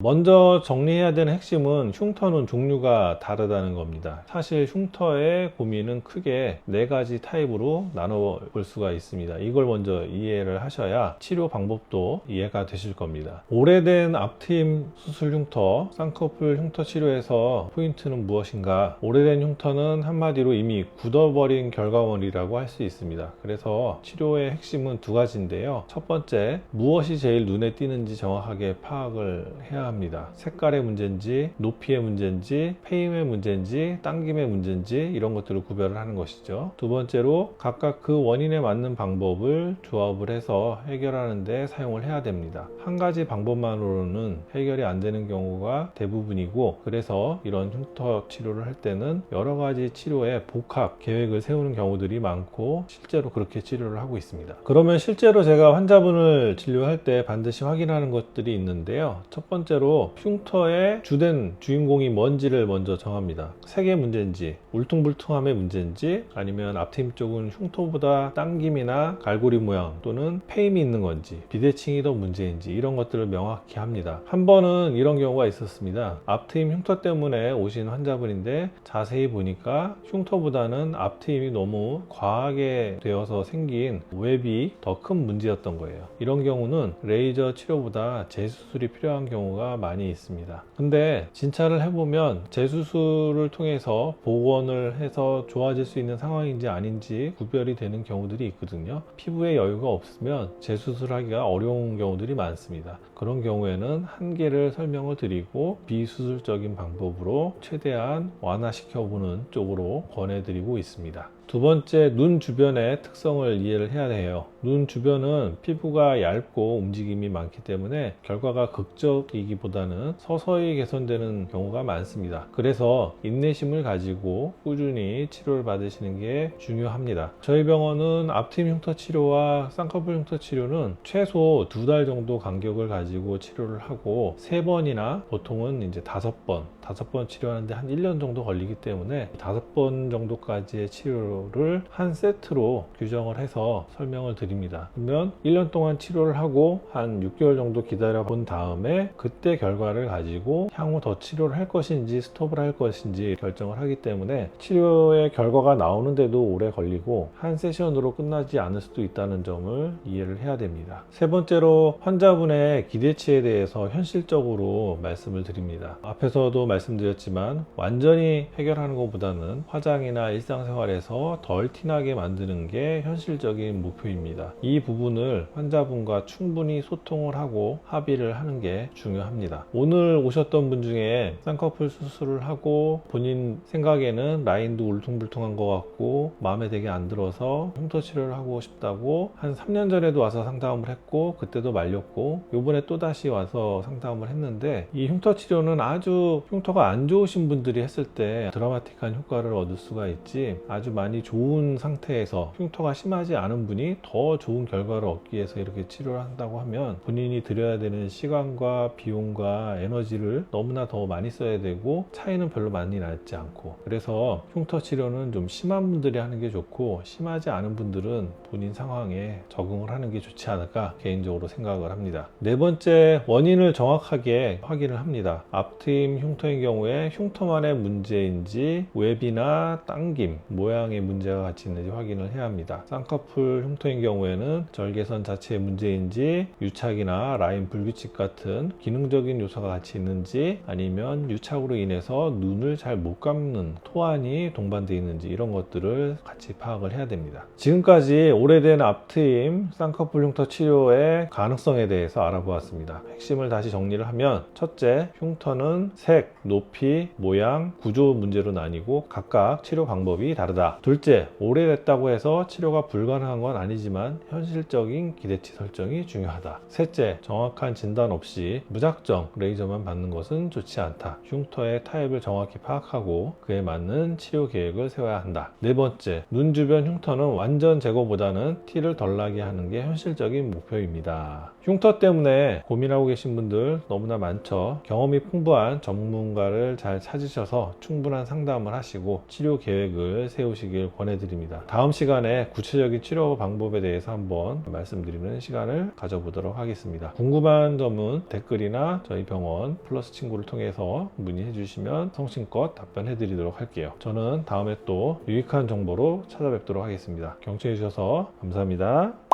먼저 정리해야 되는 핵심은 흉터는 종류가 다르다는 겁니다. 사실 흉터의 고민은 크게 4가지 타입으로 나눠 볼 수가 있습니다. 이걸 먼저 이해를 하셔야 치료 방법도 이해가 되실 겁니다. 오래된 앞트임 수술 흉터, 쌍꺼풀 흉터 치료에서 포인트는 무엇인가? 오래된 흉터는 한마디로 이미 굳어버린 결과물이라고 할 수 있습니다. 그래서 치료의 핵심은 2가지인데요. 첫 번째, 무엇이 제일 눈에 띄는지 정확하게 파악을 해야 합니다. 색깔의 문제인지, 높이의 문제인지, 페임의 문제인지, 당김의 문제인지 이런 것들을 구별을 하는 것이죠. 두 번째로 각각 그 원인에 맞는 방법을 조합을 해서 해결하는 데 사용을 해야 됩니다. 한 가지 방법만으로는 해결이 안 되는 경우가 대부분이고, 그래서 이런 흉터 치료를 할 때는 여러 가지 치료의 복합 계획을 세우는 경우들이 많고 실제로 그렇게 치료를 하고 있습니다. 그러면 실제로 제가 환자분을 진료할 때 반드시 확인하는 것들이 있는데요. 첫 번째로 흉터의 주된 주인공이 뭔지를 먼저 정합니다. 색의 문제인지, 울퉁불퉁함의 문제인지, 아니면 앞트임 쪽은 흉터보다 당김이나 갈고리 모양 또는 페임이 있는 건지, 비대칭이 더 문제인지 이런 것들을 명확히 합니다. 한 번은 이런 경우가 있었습니다. 앞트임 흉터 때문에 오신 환자분인데 자세히 보니까 흉터보다는 앞트임이 너무 과하게 되어서 생긴 웹이 더 큰 문제였던 거예요. 이런 경우는 레이저 치료보다 재수술이 필요한 경우가 많이 있습니다. 근데 진찰을 해보면 재수술을 통해서 복원을 해서 좋아질 수 있는 상황인지 아닌지 구별이 되는 경우들이 있거든요. 피부에 여유가 없으면 재수술하기가 어려운 경우들이 많습니다. 그런 경우에는 한계를 설명을 드리고 비수술적인 방법으로 최대한 완화시켜보는 쪽으로 권해드리고 있습니다. 두 번째, 눈 주변의 특성을 이해를 해야 해요. 눈 주변은 피부가 얇고 움직임이 많기 때문에 결과가 극적이기보다는 서서히 개선되는 경우가 많습니다. 그래서 인내심을 가지고 꾸준히 치료를 받으시는 게 중요합니다. 저희 병원은 앞트임 흉터 치료와 쌍꺼풀 흉터 치료는 최소 2달 정도 간격을 가지고 치료를 하고 3번이나 보통은 이제 5번 치료하는데 한 1년 정도 걸리기 때문에 5번 정도까지의 치료를 한 세트로 규정을 해서 설명을 드립니다. 그러면 1년 동안 치료를 하고 한 6개월 정도 기다려 본 다음에 그때 결과를 가지고 향후 더 치료를 할 것인지 스톱을 할 것인지 결정을 하기 때문에 치료의 결과가 나오는데도 오래 걸리고 한 세션으로 끝나지 않을 수도 있다는 점을 이해를 해야 됩니다. 세 번째로 환자분의 기대치에 대해서 현실적으로 말씀을 드립니다. 앞에서도 말씀드렸지만 완전히 해결하는 것보다는 화장이나 일상생활에서 덜 티나게 만드는 게 현실적인 목표입니다. 이 부분을 환자분과 충분히 소통을 하고 합의를 하는 게 중요합니다. 오늘 오셨던 분 중에 쌍꺼풀 수술을 하고 본인 생각에는 라인도 울퉁불퉁한 것 같고 마음에 되게 안 들어서 흉터 치료를 하고 싶다고 한 3년 전에도 와서 상담을 했고 그때도 말렸고 요번에 또다시 와서 상담을 했는데, 이 흉터 치료는 아주 흉터가 안 좋으신 분들이 했을 때 드라마틱한 효과를 얻을 수가 있지, 아주 많이 좋은 상태에서 흉터가 심하지 않은 분이 더 좋은 결과를 얻기 위해서 이렇게 치료를 한다고 하면 본인이 들여야 되는 시간과 비용과 에너지를 너무나 더 많이 써야 되고 차이는 별로 많이 나지 않고, 그래서 흉터 치료는 좀 심한 분들이 하는 게 좋고 심하지 않은 분들은 본인 상황에 적응을 하는 게 좋지 않을까 개인적으로 생각을 합니다. 네 번째, 원인을 정확하게 확인을 합니다. 앞트임 흉터인 경우에 흉터만의 문제인지 웹이나 당김, 모양의 문제가 같이 있는지 확인을 해야 합니다. 쌍꺼풀 흉터인 경우에는 절개선 자체의 문제인지 유착이나 라인 불규칙 같은 기능적인 요소가 같이 있는지, 아니면 유착으로 인해서 눈을 잘 못 감는 토안이 동반되어 있는지 이런 것들을 같이 파악을 해야 됩니다. 지금까지 오래된 앞트임 쌍꺼풀 흉터 치료의 가능성에 대해서 알아보았습니다. 핵심을 다시 정리를 하면, 첫째, 흉터는 색, 높이, 모양, 구조 문제로 나뉘고 각각 치료 방법이 다르다. 둘째, 오래됐다고 해서 치료가 불가능한 건 아니지만 현실적인 기대치 설정이 중요하다. 셋째, 정확한 진단 없이 무작정 레이저만 받는 것은 좋지 않다. 흉터의 타입을 정확히 파악하고 그에 맞는 치료 계획을 세워야 한다. 네 번째, 눈 주변 흉터는 완전 제거보다는 티를 덜 나게 하는 게 현실적인 목표입니다. 흉터 때문에 고민하고 계신 분들 너무나 많죠. 경험이 풍부한 전문가를 잘 찾으셔서 충분한 상담을 하시고 치료 계획을 세우시길 치료를 권해드립니다. 다음 시간에 구체적인 치료 방법에 대해서 한번 말씀드리는 시간을 가져보도록 하겠습니다. 궁금한 점은 댓글이나 저희 병원 플러스 친구를 통해서 문의해 주시면 성심껏 답변해 드리도록 할게요. 저는 다음에 또 유익한 정보로 찾아뵙도록 하겠습니다. 경청해 주셔서 감사합니다.